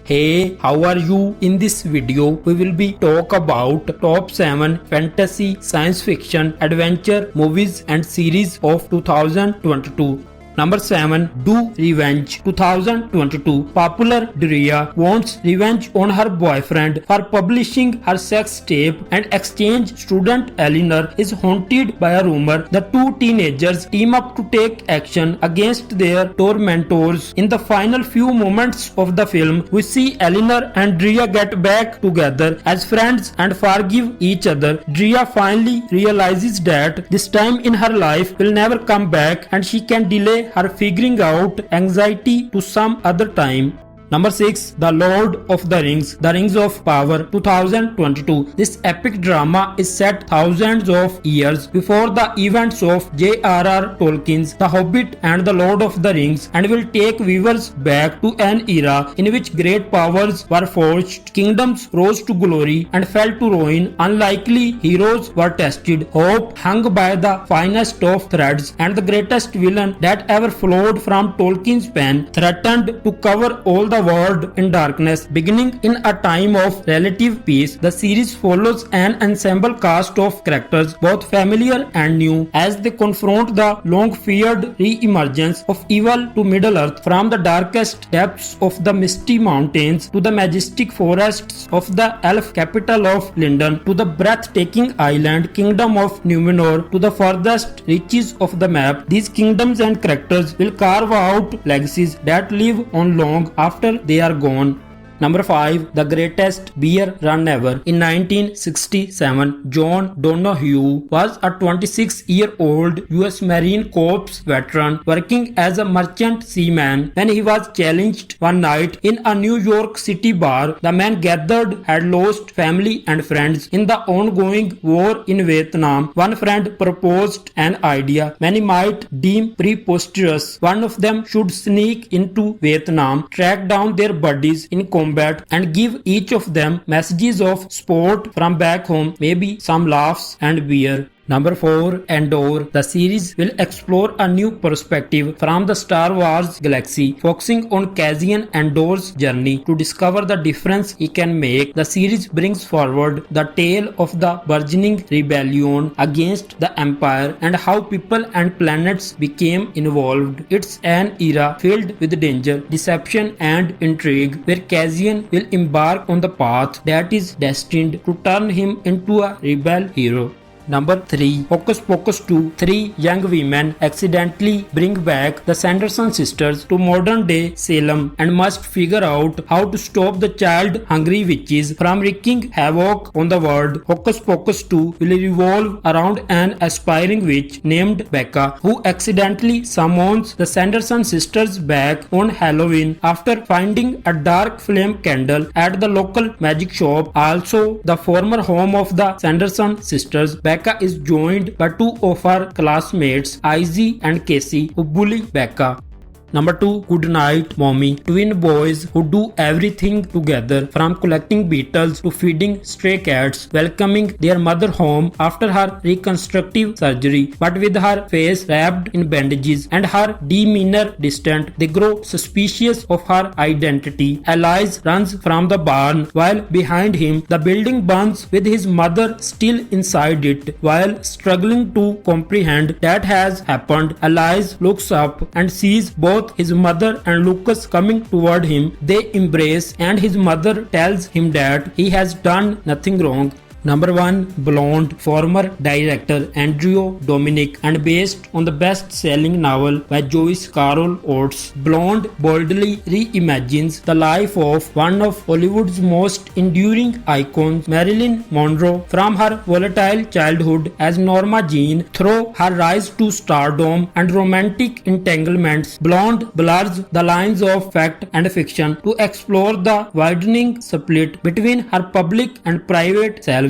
Hey, how are you? In this video, we will be talk about top 7 fantasy, science fiction, adventure movies and series of 2022. Number 7. Do Revenge 2022. Popular Drea wants revenge on her boyfriend for publishing her sex tape, and exchange student Eleanor is haunted by a rumor. The two teenagers team up to take action against their tormentors. In the final few moments of the film, we see Eleanor and Drea get back together as friends and forgive each other. Drea finally realizes that this time in her life will never come back and she can delay her figuring out anxiety to some other time. Number 6. The Lord of the Rings, The Rings of Power 2022. This epic drama is set thousands of years before the events of J.R.R. Tolkien's The Hobbit and The Lord of the Rings, and will take viewers back to an era in which great powers were forged, kingdoms rose to glory and fell to ruin, unlikely heroes were tested, hope hung by the finest of threads, and the greatest villain that ever flowed from Tolkien's pen threatened to cover all the world in darkness. Beginning in a time of relative peace, the series follows an ensemble cast of characters, both familiar and new, as they confront the long-feared re-emergence of evil to Middle-earth, from the darkest depths of the misty mountains to the majestic forests of the elf capital of Lindon, to the breathtaking island kingdom of Numenor, to the furthest reaches of the map. These kingdoms and characters will carve out legacies that live on long after they are gone. Number 5. The Greatest Beer Run Ever. In 1967, John Donohue was a 26-year-old US Marine Corps veteran working as a merchant seaman when he was challenged one night in a New York City bar. The man gathered had lost family and friends in the ongoing war in Vietnam. One friend proposed an idea many might deem preposterous. One of them should sneak into Vietnam, track down their buddies in combat, and give each of them messages of support from back home, maybe some laughs and beer. Number 4. Andor. The series will explore a new perspective from the Star Wars galaxy, focusing on Cassian Andor's journey to discover the difference he can make. The series brings forward the tale of the burgeoning rebellion against the Empire and how people and planets became involved. It's an era filled with danger, deception and intrigue, where Cassian will embark on the path that is destined to turn him into a rebel hero. Number 3. Hocus Pocus 2. 3 young women accidentally bring back the Sanderson sisters to modern-day Salem and must figure out how to stop the child-hungry witches from wreaking havoc on the world. Hocus Pocus 2 will revolve around an aspiring witch named Becca, who accidentally summons the Sanderson sisters back on Halloween after finding a dark flame candle at the local magic shop, also the former home of the Sanderson sisters. Becca is joined by two of her classmates, Izzy and Casey, who bully Becca. Number 2. Goodnight Mommy. Twin boys who do everything together, from collecting beetles to feeding stray cats, welcoming their mother home after her reconstructive surgery. But with her face wrapped in bandages and her demeanor distant, they grow suspicious of her identity. Elias runs from the barn while behind him the building burns with his mother still inside it. While struggling to comprehend that has happened, Elias looks up and sees both his mother and Lucas coming toward him. They embrace and his mother tells him that he has done nothing wrong. Number 1. Blonde. Former director Andrew Dominic and based on the best-selling novel by Joyce Carol Oates, Blonde boldly reimagines the life of one of Hollywood's most enduring icons, Marilyn Monroe, from her volatile childhood as Norma Jean through her rise to stardom and romantic entanglements. Blonde blurs the lines of fact and fiction to explore the widening split between her public and private selves.